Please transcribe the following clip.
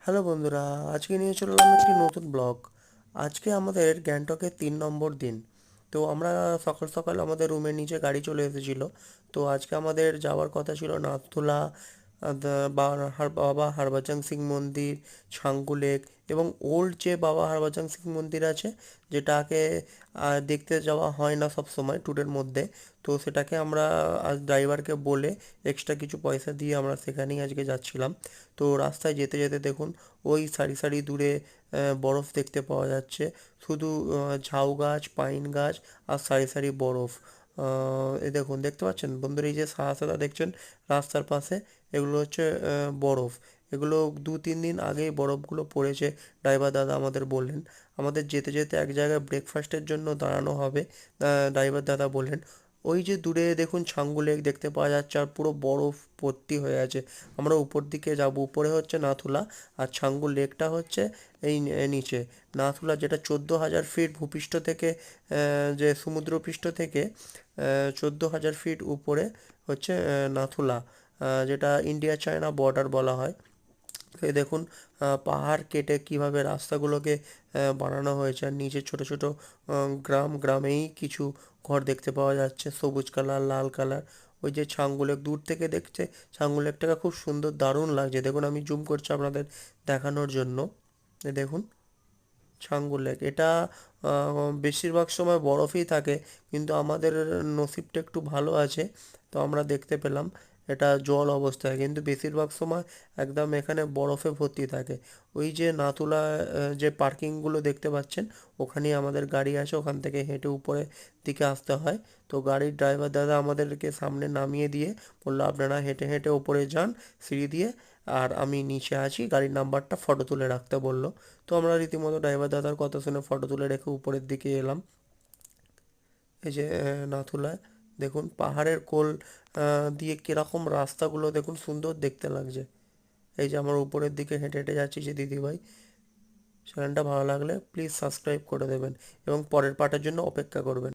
Hello বন্ধুরা, আজকে নিয়ে চললাম একটি নতুন ব্লগ। আজকে আমাদের গ্যাংটকের 3 নম্বর দিন। তো আমরা সকাল সকাল আমাদের রুমের নিচে গাড়ি চলে এসেছিলো। তো আজকে আমাদের যাওয়ার কথা ছিল নাথুলা, বাবা হরভজন সিং মন্দির, ছাঙ্গু লেক এবং ওল্ড যে বাবা হরভজন সিং মন্দির আছে, যেটাকে দেখতে যাওয়া হয় না সব সময় ট্যুরের মধ্যে। তো সেটাকে আমরা আজ ড্রাইভারকে বলে এক্সট্রা কিছু পয়সা দিয়ে আমরা সেখানেই আজকে যাচ্ছিলাম। তো রাস্তায় যেতে যেতে দেখুন ওই সারি সারি দূরে বরফ দেখতে পাওয়া যাচ্ছে। শুধু ঝাউ গাছ, পাইন গাছ আর সারি সারি বরফ। এই দেখুন, দেখতে পাচ্ছেন বন্ধুরা, এই যে সাদা সাদা দেখছেন রাস্তার পাশে, এগুলো হচ্ছে বরফ। এগুলো 2-3 দিন আগেই বরফগুলো পড়েছে। ড্রাইভার দাদা আমাদের বললেন আমাদের যেতে যেতে এক জায়গায় ব্রেকফাস্টের জন্য দাঁড়ানো হবে। ড্রাইভার দাদা বললেন ওই যে দূরে দেখুন ছাঙ্গু লেক দেখতে পাওয়া যাচ্ছে আর পুরো বরফ ভর্তি হয়ে আছে। আমরা উপর দিকে যাব, উপরে হচ্ছে নাথুলা আর ছাঙ্গু লেকটা হচ্ছে এই নিচে। নাথুলা যেটা 14,000 ফিট ভূপৃষ্ঠ থেকে, যে সমুদ্রপৃষ্ঠ থেকে 14,000 ফিট উপরে হচ্ছে নাথুলা, যেটা ইন্ডিয়া চায়না বর্ডার বলা হয়। এই দেখুন পাহাড় কেটে কিভাবে রাস্তাগুলোকে বানানো হয়েছে, আর নিচে ছোট ছোট গ্রামেই কিছু ঘর দেখতে পাওয়া যাচ্ছে, সবুজ কালার, লাল কালার। ওই যে ছাঙ্গু লেক দূর থেকে দেখছে, ছাঙ্গু লেকটাকে খুব সুন্দর, দারুণ লাগছে। দেখুন আমি জুম করছি আপনাদের দেখানোর জন্য। এই দেখুন ছাঙ্গু লেক, এটা বেশিরভাগ সময় বরফই থাকে, কিন্তু আমাদের নসিবটা একটু ভালো আছে, তো আমরা দেখতে পেলাম এটা জল অবস্থায়, কিন্তু বেশিরভাগ সময় একদম এখানে বরফে ভর্তি থাকে। ওই যে নাথুলা যে পার্কিংগুলো দেখতে পাচ্ছেন, ওখানেই আমাদের গাড়ি আছে, ওখান থেকে হেঁটে উপরে দিকে আসতে হয়। তো গাড়ির ড্রাইভার দাদা আমাদেরকে সামনে নামিয়ে দিয়ে বললো আপনারা হেঁটে হেঁটে ওপরে যান সিঁড়ি দিয়ে, আর আমি নিচে আছি, গাড়ির নাম্বারটা ফটো তুলে রাখতে বললো। তো আমরা রীতিমতো ড্রাইভার দাদার কথা শুনে ফটো তুলে রেখে উপরের দিকে এলাম। এই যে নাথুলায় দেখুন পাহাড়ের কোল দিয়ে কিরকম রাস্তাগুলো দেখুন, সুন্দর দেখতে লাগছে। এই যে আমার উপরের দিকে হেঁটে হেঁটে যাচ্ছি যে দিদিভাই, চ্যানেলটা ভালো লাগলে প্লিজ সাবস্ক্রাইব করে দেবেন এবং পরের পার্টের জন্য অপেক্ষা করবেন।